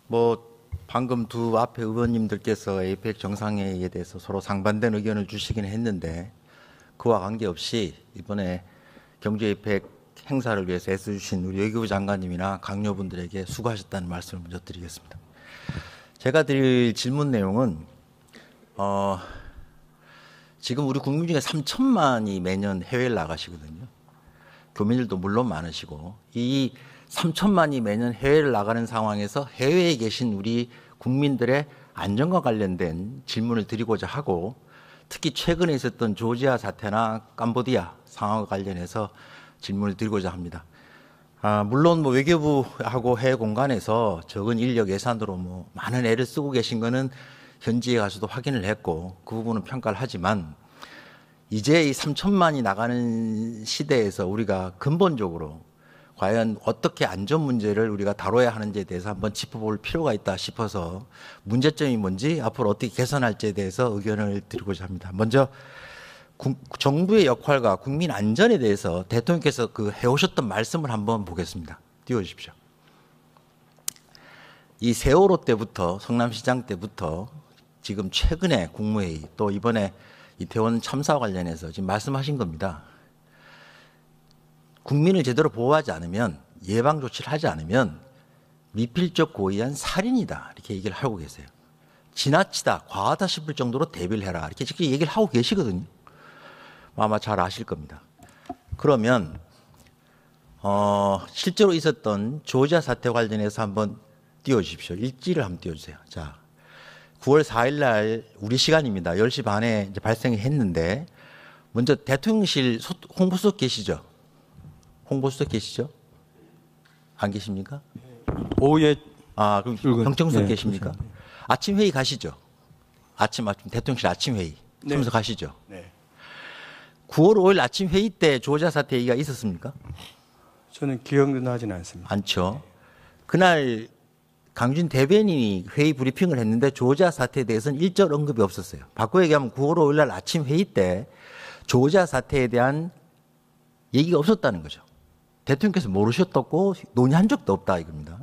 뭐 방금 두 앞에 의원님들께서 에이펙 정상회의에 대해서 서로 상반된 의견을 주시긴 했는데 그와 관계없이 이번에 경주 에이펙 행사를 위해서 애써주신 우리 외교부 장관님이나 강요분들에게 수고하셨다는 말씀을 먼저 드리겠습니다. 제가 드릴 질문 내용은 지금 우리 국민 중에 3천만이 매년 해외를 나가시거든요. 교민들도 물론 많으시고 이 3천만이 매년 해외를 나가는 상황에서 해외에 계신 우리 국민들의 안전과 관련된 질문을 드리고자 하고 특히 최근에 있었던 조지아 사태나 캄보디아 상황과 관련해서 질문을 드리고자 합니다. 물론 뭐 외교부하고 해외 공간에서 적은 인력 예산으로 뭐 많은 애를 쓰고 계신 거는 현지에 가서도 확인을 했고 그 부분은 평가를 하지만 이제 이 3천만이 나가는 시대에서 우리가 근본적으로 과연 어떻게 안전 문제를 우리가 다뤄야 하는지에 대해서 한번 짚어볼 필요가 있다 싶어서 문제점이 뭔지 앞으로 어떻게 개선할지에 대해서 의견을 드리고자 합니다. 먼저 정부의 역할과 국민 안전에 대해서 대통령께서 그 해오셨던 말씀을 한번 보겠습니다. 띄워주십시오. 이 세월호 때부터 성남시장 때부터 지금 최근에 국무회의 또 이번에 이태원 참사와 관련해서 지금 말씀하신 겁니다. 국민을 제대로 보호하지 않으면 예방 조치를 하지 않으면 미필적 고의한 살인이다 이렇게 얘기를 하고 계세요. 지나치다 과하다 싶을 정도로 대비를 해라 이렇게 얘기를 하고 계시거든요. 아마 잘 아실 겁니다. 그러면 실제로 있었던 조지아 사태 관련해서 한번 띄워주십시오. 일지를 한번 띄워주세요. 자, 9월 4일 날 우리 시간입니다. 10시 반에 이제 발생이 했는데 먼저 대통령실 홍보수석 계시죠? 홍보수석 계시죠? 안 계십니까? 오후에 그럼 경청수석 네, 계십니까? 그렇죠. 아침 회의 가시죠? 아침 대통령실 아침 회의 네. 참석하시죠? 네. 9월 5일 아침 회의 때 조지아 사태 얘기가 있었습니까? 저는 기억나지는 않습니다. 않죠. 그날 강준 대변인이 회의 브리핑을 했는데 조지아 사태에 대해서는 일절 언급이 없었어요. 바꿔 얘기하면 9월 5일 날 아침 회의 때 조지아 사태에 대한 얘기가 없었다는 거죠. 대통령께서 모르셨다고 논의한 적도 없다 이겁니다.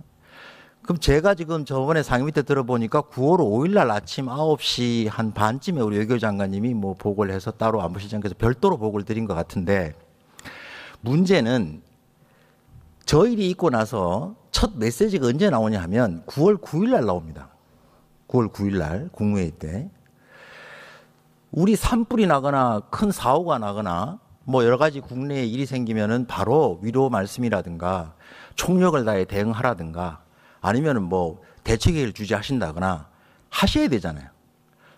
그럼 제가 지금 저번에 상임위 때 들어보니까 9월 5일 날 아침 9시 한 반쯤에 우리 외교부 장관님이 뭐 보고를 해서 따로 안보실장께서 별도로 보고를 드린 것 같은데 문제는 저 일이 있고 나서 첫 메시지가 언제 나오냐 하면 9월 9일 날 나옵니다. 9월 9일 날 국무회의 때 우리 산불이 나거나 큰 사고가 나거나 뭐 여러 가지 국내에 일이 생기면은 바로 위로 말씀이라든가 총력을 다해 대응하라든가 아니면은 뭐 대책회의를 주재하신다거나 하셔야 되잖아요.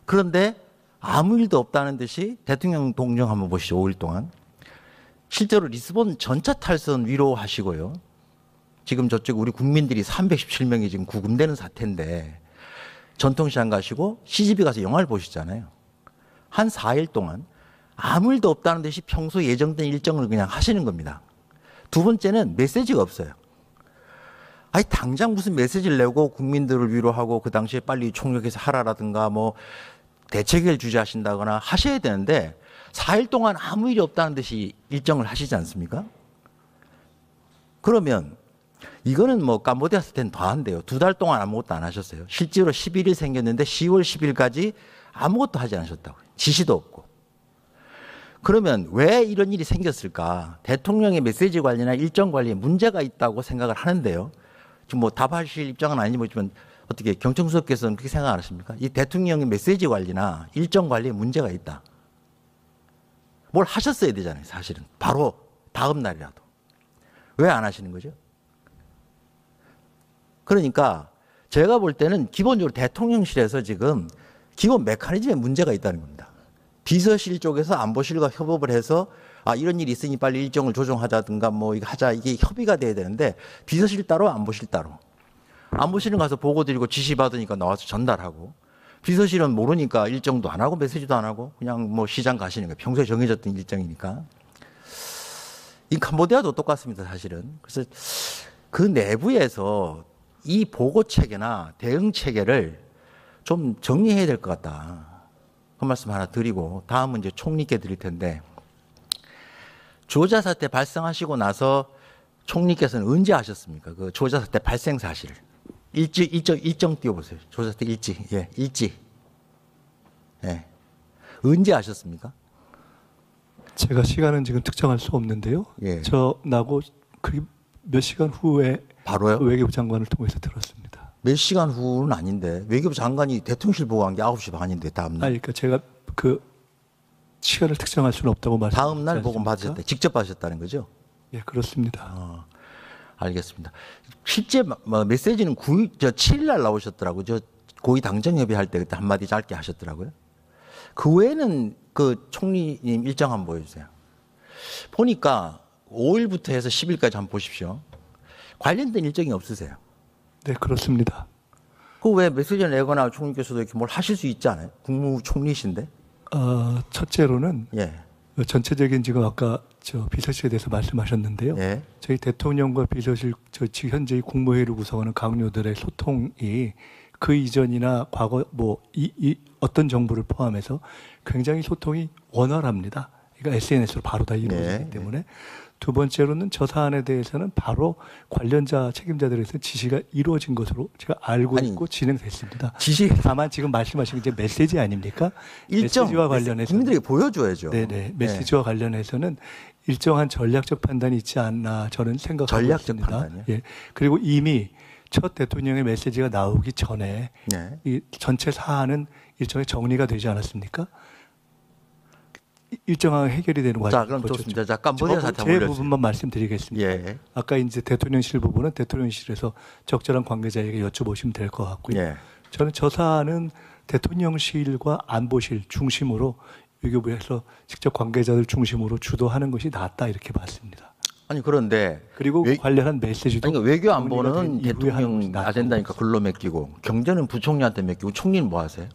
그런데 아무 일도 없다는 듯이 대통령 동정 한번 보시죠. 5일 동안. 실제로 리스본 전차 탈선 위로하시고요. 지금 저쪽 우리 국민들이 317명이 지금 구금되는 사태인데 전통시장 가시고 CGV 가서 영화를 보시잖아요. 한 4일 동안 아무 일도 없다는 듯이 평소 예정된 일정을 그냥 하시는 겁니다. 두 번째는 메시지가 없어요. 아니 당장 무슨 메시지를 내고 국민들을 위로하고 그 당시에 빨리 총력해서 하라라든가 뭐 대책을 주재하신다거나 하셔야 되는데 4일 동안 아무 일이 없다는 듯이 일정을 하시지 않습니까? 그러면 이거는 뭐 캄보디아 사태는 더한데요. 2달 동안 아무것도 안 하셨어요. 실제로 11일 생겼는데 10월 10일까지 아무것도 하지 않으셨다고요. 지시도 없고. 그러면 왜 이런 일이 생겼을까? 대통령의 메시지 관리나 일정 관리에 문제가 있다고 생각을 하는데요. 지금 뭐 답하실 입장은 아니지만 어떻게 경청수석께서는 그렇게 생각 안 하십니까? 이 대통령의 메시지 관리나 일정 관리에 문제가 있다. 뭘 하셨어야 되잖아요, 사실은. 바로 다음 날이라도. 왜 안 하시는 거죠? 그러니까 제가 볼 때는 기본적으로 대통령실에서 지금 기본 메커니즘에 문제가 있다는 겁니다. 비서실 쪽에서 안보실과 협업을 해서 이런 일이 있으니 빨리 일정을 조정하자든가 뭐 이거 하자 이게 협의가 돼야 되는데 비서실 따로 안보실 따로. 안보실은 가서 보고 드리고 지시 받으니까 나와서 전달하고 비서실은 모르니까 일정도 안 하고 메시지도 안 하고 그냥 뭐 시장 가시는 거예요. 평소에 정해졌던 일정이니까. 이 캄보디아도 똑같습니다, 사실은. 그래서 그 내부에서 이 보고 체계나 대응 체계를 좀 정리해야 될 것 같다. 그 말씀 하나 드리고 다음은 이제 총리께 드릴 텐데 조지아 사태 발생하시고 나서 총리께서는 언제 하셨습니까? 그 조지아 사태 발생 사실을. 일정 띄워보세요. 조사 사태 일지. 예, 일지. 예. 언제 아셨습니까? 제가 시간은 지금 특정할 수 없는데요. 예. 저 나고 몇 시간 후에 바로요? 외교부 장관을 통해서 들었습니다. 몇 시간 후는 아닌데 외교부 장관이 대통령실 보고 간 게 9시 반인데 다음날. 아니, 그러니까 제가 그 시간을 특정할 수는 없다고 말씀드렸지 다음날 보고 않습니까? 받으셨다. 직접 받으셨다는 거죠? 예, 그렇습니다. 알겠습니다. 실제 메시지는 7일 날 나오셨더라고요. 저 고위 당정협의 할 때 그때 한마디 짧게 하셨더라고요. 그 외에는 그 총리님 일정 한번 보여주세요. 보니까 5일부터 해서 10일까지 한번 보십시오. 관련된 일정이 없으세요. 네, 그렇습니다. 그 왜 메시지를 내거나 총리께서도 이렇게 뭘 하실 수 있지 않아요? 국무총리신데? 첫째로는 예. 전체적인 지금 아까 저 비서실에 대해서 말씀하셨는데요. 예. 저희 대통령과 비서실 지금 현재 국무회의를 구성하는 강요들의 소통이 그 이전이나 과거 어떤 정부를 포함해서 굉장히 소통이 원활합니다. 그러니까 SNS로 바로 다 이루어지기 네. 때문에. 두 번째로는 저 사안에 대해서는 바로 관련자 책임자들에서 지시가 이루어진 것으로 제가 알고 있고 진행됐습니다. 지시 다만 지금 말씀하신 게 이제 메시지 아닙니까? 일정 메시지와 관련해서 국민들에게 보여줘야죠. 네네 메시지와 관련해서는 일정한 전략적 판단이 있지 않나 저는 생각하고 전략적 있습니다. 판단이요? 예. 그리고 이미 첫 대통령의 메시지가 나오기 전에 네. 이 전체 사안은 일종의 정리가 되지 않았습니까? 일정하게 해결이 되는 과정이 자, 그럼 좋습니다. 자, 캄보디아 사태 제 올려주세요. 부분만 말씀드리겠습니다. 예. 아까 이제 대통령실 부분은 대통령실에서 적절한 관계자에게 여쭤보시면 될 것 같고요. 예. 저는 저 사안은 대통령실과 안보실 중심으로 외교부에서 직접 관계자들 중심으로 주도하는 것이 낫다 이렇게 봤습니다. 아니 그런데 그리고 관련한 메시지도 아니, 그러니까 외교 정리가 안보는 된 이후에 하는 대통령 것이 낫다고 아젠다니까 글로 맡기고 경제는 부총리한테 맡기고 총리는 뭐 하세요?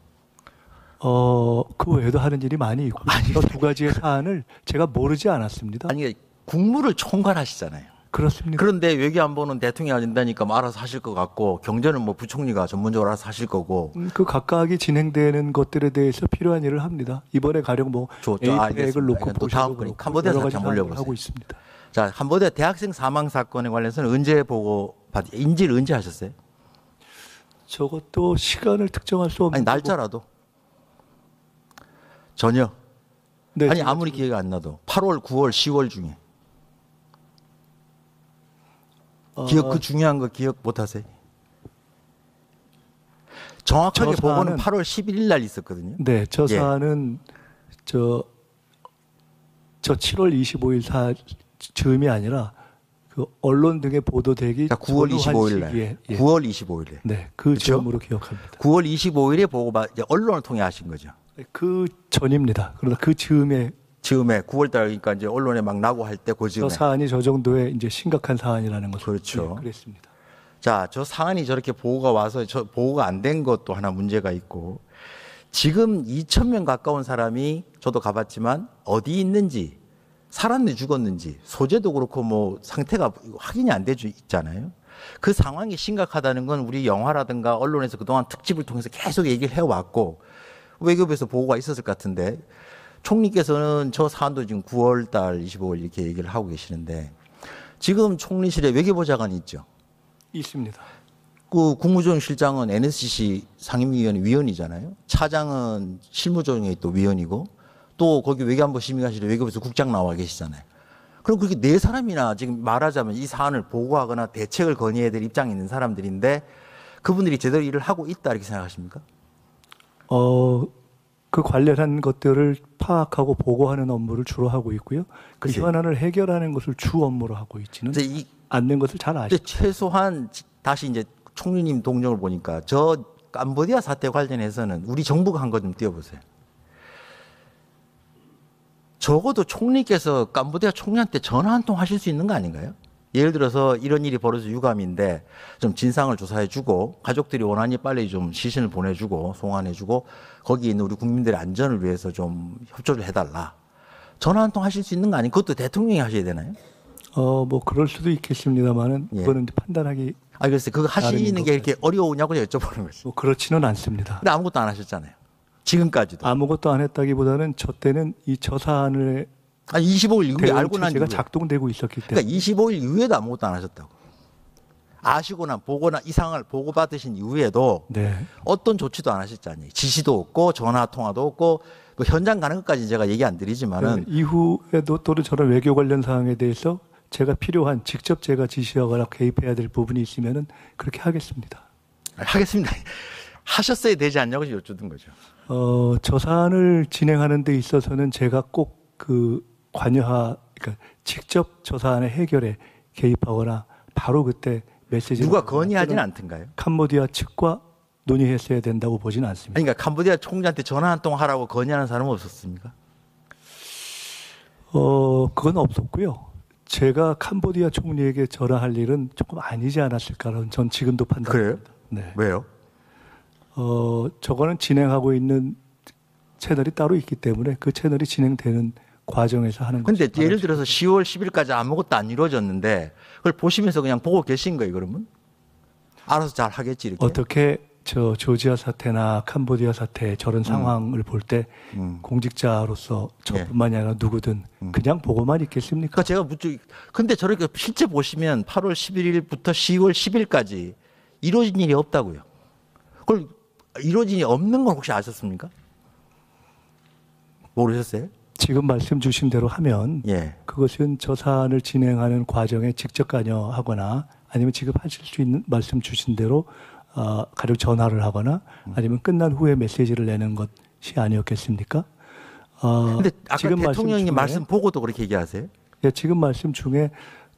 그 외에도 하는 일이 많이 있고 두 가지의 사안을 제가 모르지 않았습니다. 아니 국무를 총괄하시잖아요. 그렇습니다. 그런데 외교 안보는 대통령이 아젠다니까 뭐 알아서 하실 것 같고 경제는 뭐 부총리가 전문적으로 알아서 하실 거고. 그 각각이 진행되는 것들에 대해서 필요한 일을 합니다. 이번에 가령 뭐 APEC을 놓고 또 다음 거니 캄보디아 사태 한번 올려보세요. 하고 있습니다. 자, 캄보디아 대학생 사망 사건에 관련해서는 언제 보고 인지를 언제 하셨어요? 저것도 시간을 특정할 수 없는 아니 날짜라도 전혀. 네, 아니 아무리 기억이 안 나도 8월, 9월, 10월 중에 기억 그 중요한 거 기억 못 하세요? 정확하게 저 보고는 사안은- 8월 11일 날 있었거든요. 네, 저 예. 사안은 저 7월 25일 즈음이 아니라 그 언론 등에 보도되기 자, 9월 전후 한 25일 날. 시기에, 예. 9월 25일에. 네, 그 그쵸? 즈음으로 기억합니다. 9월 25일에 보고가 이제 언론을 통해 하신 거죠. 그 전입니다. 그러나 그 즈음에 즈음에 9월 달이니까 이제 언론에 막 나고 할 때 그 즈음에. 저 사안이 저 정도의 이제 심각한 사안이라는 것을 그렇죠. 예, 그랬습니다. 자, 저 사안이 저렇게 보고가 와서 저 보고가 안 된 것도 하나 문제가 있고 지금 2,000명 가까운 사람이 저도 가봤지만 어디 있는지 살았는지 죽었는지 소재도 그렇고 뭐 상태가 확인이 안 되죠 있잖아요. 그 상황이 심각하다는 건 우리 영화라든가 언론에서 그동안 특집을 통해서 계속 얘기를 해왔고 외교부에서 보고가 있었을 것 같은데 총리께서는 저 사안도 지금 9월 달 25일 이렇게 얘기를 하고 계시는데 지금 총리실에 외교부 장관이 있죠. 있습니다. 그 국무조정실장은 NSC 상임위원회 위원이잖아요. 차장은 실무조정회 또 위원이고 또 거기 외교안보 심의관실에 외교부에서 국장 나와 계시잖아요. 그럼 그렇게 네 사람이나 지금 말하자면 이 사안을 보고하거나 대책을 건의해야 될 입장에 있는 사람들인데 그분들이 제대로 일을 하고 있다 이렇게 생각하십니까? 그 관련한 것들을 파악하고 보고하는 업무를 주로 하고 있고요. 그 글쎄요. 현안을 해결하는 것을 주 업무로 하고 있지는 이제 이 않는 것을 잘 근데 아시죠. 최소한 다시 이제 총리님 동정을 보니까 저 캄보디아 사태 관련해서는 우리 정부가 한 거 좀 띄워보세요. 적어도 총리께서 캄보디아 총리한테 전화 한 통 하실 수 있는 거 아닌가요? 예를 들어서 이런 일이 벌어져 유감인데 좀 진상을 조사해주고 가족들이 원하니 빨리 좀 시신을 보내주고 송환해주고 거기 있는 우리 국민들의 안전을 위해서 좀 협조를 해달라. 전화 한 통 하실 수 있는 거 아니에요? 그것도 대통령이 하셔야 되나요? 뭐 그럴 수도 있겠습니다만은 예. 그거는 이제 판단하기 글쎄 그거 하시는 게 이렇게 어려우냐고 여쭤보는 거죠. 뭐 그렇지는 않습니다. 근데 아무것도 안 하셨잖아요. 지금까지도. 아무것도 안 했다기보다는 저 때는 저 사안을 25일 이후에 대응 알고 난 체제가 이후에. 작동되고 있었기 때문에 그러니까 25일 이후에도 아무것도 안 하셨다고. 아시거나 보거나 이 상황을 보고받으신 이후에도 네. 어떤 조치도 안 하셨잖아요. 지시도 없고 전화 통화도 없고 뭐 현장 가는 것까지 제가 얘기 안 드리지만은 이후에도 또는 저런 외교 관련 사항에 대해서 제가 필요한 직접 제가 지시하거나 개입해야 될 부분이 있으면은 그렇게 하겠습니다. 하겠습니다. 하셨어야 되지 않냐고 여쭙는 거죠. 저 사안을 진행하는 데 있어서는 제가 꼭 그 그러니까 직접 저 사안의 해결에 개입하거나 바로 그때 메시지를 누가 건의하지는 않던가요? 캄보디아 측과 논의했어야 된다고 보지는 않습니다. 아니, 그러니까 캄보디아 총리한테 전화 한 통 하라고 건의하는 사람은 없었습니까? 그건 없었고요. 제가 캄보디아 총리에게 전화할 일은 조금 아니지 않았을까라는 전 지금도 판단합니다. 네. 왜요? 저거는 진행하고 있는 채널이 따로 있기 때문에 그 채널이 진행되는 과정에서 하는 거죠. 근데 예를 들어서 10월 10일까지 아무것도 안 이루어졌는데 그걸 보시면서 그냥 보고 계신 거예요, 그러면? 알아서 잘 하겠지, 이렇게. 어떻게 저 조지아 사태나 캄보디아 사태 저런 상황을 볼 때 공직자로서 저뿐만이 아니라 누구든 그냥 보고만 있겠습니까? 그러니까 제가 근데 저렇게 실제 보시면 8월 11일부터 10월 10일까지 이루어진 일이 없다고요. 그걸 이루어진 일이 없는 걸 혹시 아셨습니까? 모르셨어요? 지금 말씀 주신 대로 하면 예. 그것은 저 사안을 진행하는 과정에 직접 관여하거나 아니면 지금 하실 수 있는 말씀 주신 대로 가령 전화를 하거나 아니면 끝난 후에 메시지를 내는 것이 아니었겠습니까? 근데 아까 지금 대통령님 말씀 보고도 그렇게 얘기하세요? 예, 지금 말씀 중에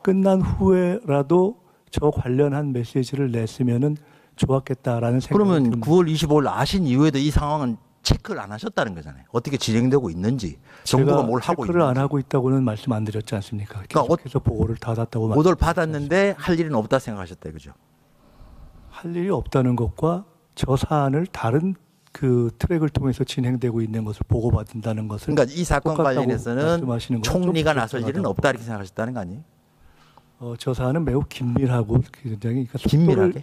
끝난 후에라도 저 관련한 메시지를 냈으면은 좋았겠다라는 생각이 그러면 듭니다. 9월 25일 아신 이후에도 이 상황은 체크를 안 하셨다는 거잖아요. 어떻게 진행되고 있는지, 정부가 뭘 하고 체크를 있는지. 안 하고 있다고는 말씀 안 드렸지 않습니까? 그러니까 계속해서 보고를 받았다고 보도를 받았는데 할 일은 없다 생각하셨다 이거죠. 할 일이 없다는 것과 저 사안을 다른 그 트랙을 통해서 진행되고 있는 것을 보고받는다는 것은 그러니까 이 사건 똑같다고 관련해서는 말씀하시는 것은 총리가 좀 나설 일은 불편하다고. 없다 이렇게 생각하셨다는 거 아니에요? 저 사안은 매우 긴밀하고 굉장히 긴밀하게?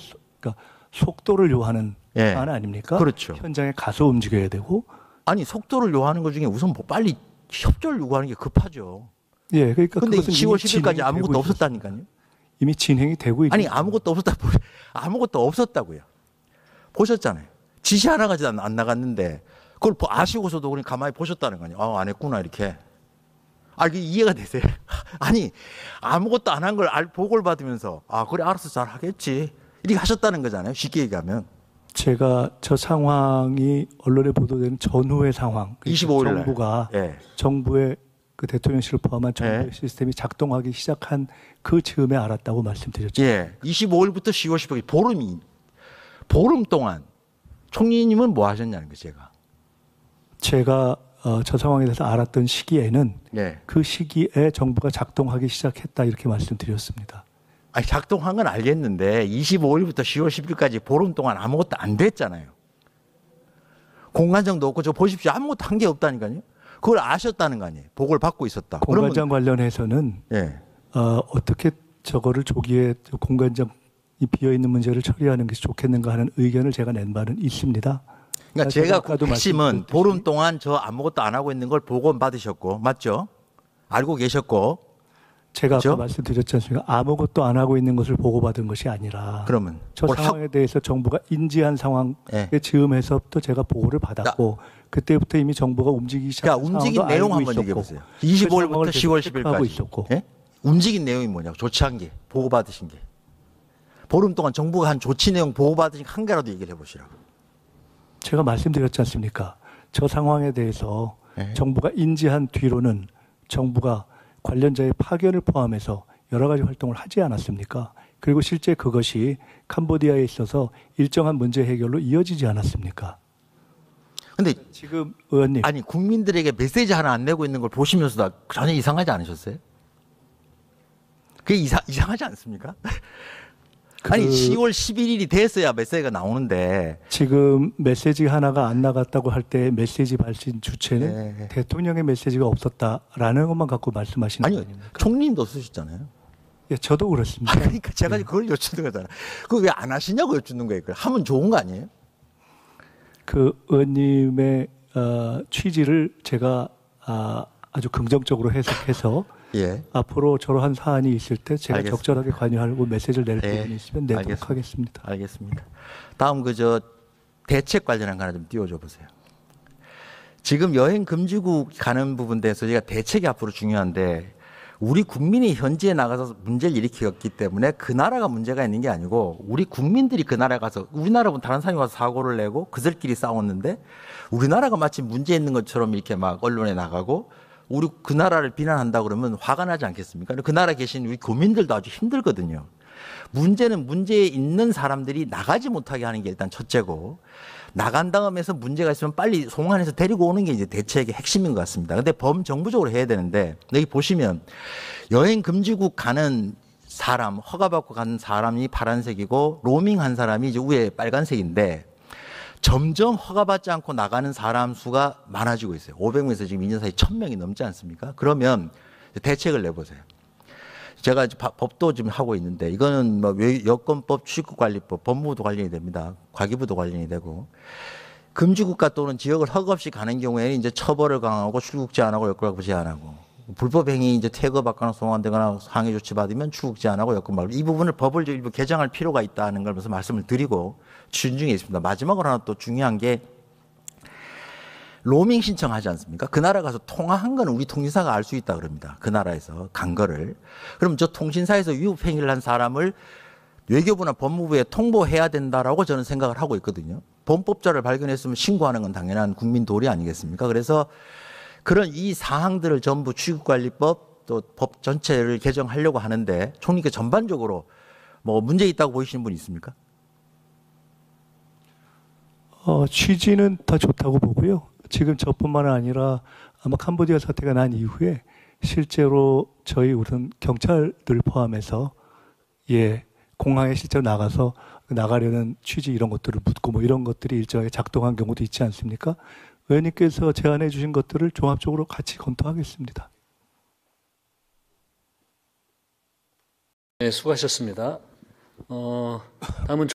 속도를 요하는 예. 사안 아닙니까? 그렇죠. 현장에 가서 움직여야 되고 아니 속도를 요하는 것 중에 우선 뭐 빨리 협조를 요구하는 게 급하죠. 예, 그러니까 근데 그것은 10월 이미 10일까지 진행이 아무것도 되고 없었다니까요. 이미 진행이 되고 있는 아니 아무것도 없었다고요. 보셨잖아요. 지시 하나 가지고 안 나갔는데 그걸 아시고서도 그냥 가만히 보셨다는 거 아니에요. 안 했구나 이렇게. 이게 이해가 되세요? 아니 아무것도 안 한 걸 보고를 받으면서 그래 알아서 잘 하겠지 이렇게 하셨다는 거잖아요. 쉽게 얘기하면. 제가 저 상황이 언론에 보도되는 전후의 상황, 25일 날. 정부가 예. 정부의 그 대통령실을 포함한 정부의 예. 시스템이 작동하기 시작한 그 즈음에 알았다고 말씀드렸죠. 예. 25일부터 10월 10일 보름 동안 총리님은 뭐 하셨냐는 거죠, 제가 저 상황에 대해서 알았던 시기에는 예. 그 시기에 정부가 작동하기 시작했다 이렇게 말씀드렸습니다. 작동한 건 알겠는데 25일부터 10월 10일까지 보름 동안 아무것도 안 됐잖아요. 공관장도 없고 저 보십시오. 아무것도 한 게 없다니까요. 그걸 아셨다는 거 아니에요. 보고를 받고 있었다. 공관장 관련해서는 예. 어떻게 저거를 조기에 공관장이 비어있는 문제를 처리하는 것이 좋겠는가 하는 의견을 제가 낸 바는 있습니다. 그러니까 제가 아까도 핵심은 말씀드렸듯이 보름 동안 저 아무것도 안 하고 있는 걸 보고 받으셨고 맞죠? 알고 계셨고 제가 그렇죠? 아까 말씀드렸지 않습니까? 아무것도 안 하고 있는 것을 보고받은 것이 아니라 그러면 저 뭘 상황에 대해서 정부가 인지한 상황에 예. 즈음에서부터 제가 보고를 받았고 그때부터 이미 정부가 움직이기 시작한 그러니까 움직인 상황도 내용 알고 한번 있었고 얘기해 보세요. 그 25일부터 상황을 10월 계속 체크하고 10일까지. 있었고 예? 움직인 내용이 뭐냐고 조치한 게 보고 받으신 게. 보름 동안 정부가 한 조치 내용 보고 받으신 한 개라도 얘기를 해 보시라고. 제가 말씀드렸지 않습니까? 저 상황에 대해서 예. 정부가 인지한 뒤로는 정부가 관련자의 파견을 포함해서 여러 가지 활동을 하지 않았습니까? 그리고 실제 그것이 캄보디아에 있어서 일정한 문제 해결로 이어지지 않았습니까? 근데 지금 의원님, 아니 국민들에게 메시지 하나 안 내고 있는 걸 보시면서도 전혀 이상하지 않으셨어요? 그게 이상하지 않습니까? 아니 10월 11일이 됐어야 메시지가 나오는데 지금 메시지 하나가 안 나갔다고 할 때 메시지 발신 주체는 네. 대통령의 메시지가 없었다라는 것만 갖고 말씀하시는 거 아니요 아닙니까? 총리님도 쓰셨잖아요. 예, 저도 그렇습니다. 그러니까 제가 그걸 여쭙는 거잖아요. 그거 왜 안 하시냐고 여쭙는 거예요. 하면 좋은 거 아니에요? 그 의원님의 취지를 제가 아주 긍정적으로 해석해서 예. 앞으로 저러한 사안이 있을 때 제가 알겠습니다. 적절하게 관여하고 메시지를 낼 예. 부분이 있으면 내도록 알겠습니다. 하겠습니다. 알겠습니다. 다음 대책 관련한 거 하나 좀 띄워줘 보세요. 지금 여행 금지국 가는 부분에 대해서 제가 대책이 앞으로 중요한데 우리 국민이 현지에 나가서 문제를 일으켰기 때문에 그 나라가 문제가 있는 게 아니고 우리 국민들이 그 나라에 가서 우리나라보다 다른 사람이 와서 사고를 내고 그들끼리 싸웠는데 우리나라가 마치 문제 있는 것처럼 이렇게 막 언론에 나가고 우리 그 나라를 비난한다 그러면 화가 나지 않겠습니까? 그 나라에 계신 우리 교민들도 아주 힘들거든요. 문제는 문제에 있는 사람들이 나가지 못하게 하는 게 일단 첫째고 나간 다음에서 문제가 있으면 빨리 송환해서 데리고 오는 게 이제 대책의 핵심인 것 같습니다. 근데 범정부적으로 해야 되는데 여기 보시면 여행 금지국 가는 사람, 허가받고 가는 사람이 파란색이고 로밍한 사람이 이제 위에 빨간색인데 점점 허가받지 않고 나가는 사람 수가 많아지고 있어요. 500명에서 지금 2년 사이 1000명이 넘지 않습니까? 그러면 대책을 내보세요. 제가 법도 지금 하고 있는데 이거는 뭐 여권법, 출입국관리법, 법무부도 관련이 됩니다. 과기부도 관련이 되고 금지국가 또는 지역을 허가 없이 가는 경우에는 이제 처벌을 강화하고 출국 제한하고 여권 제한하고 불법 행위 이제 태거받거나 송환되거나 항해 조치 받으면 출국 제한하고 여권 말고 이 부분을 법을 일부 개정할 필요가 있다는 걸 말씀을 드리고 추진 중에 있습니다. 마지막으로 하나 또 중요한 게 로밍 신청하지 않습니까? 그 나라 가서 통화한 거는 우리 통신사가 알 수 있다 그럽니다. 그 나라에서 간 거를. 그럼 저 통신사에서 위법 행위를 한 사람을 외교부나 법무부에 통보해야 된다라고 저는 생각을 하고 있거든요. 범법자를 발견했으면 신고하는 건 당연한 국민 도리 아니겠습니까? 그래서 그런 이 사항들을 전부 출입국관리법 또 법 전체를 개정하려고 하는데 총리께 전반적으로 뭐 문제 있다고 보이시는 분 있습니까? 취지는 다 좋다고 보고요. 지금 저뿐만 아니라 아마 캄보디아 사태가 난 이후에 실제로 저희 우선 경찰들 포함해서 공항에 실제로 나가서 나가려는 취지 이런 것들을 묻고 뭐 이런 것들이 일정하게 작동한 경우도 있지 않습니까? 의원님께서 제안해 주신 것들을 종합적으로 같이 검토하겠습니다. 네, 수고하셨습니다. 다음은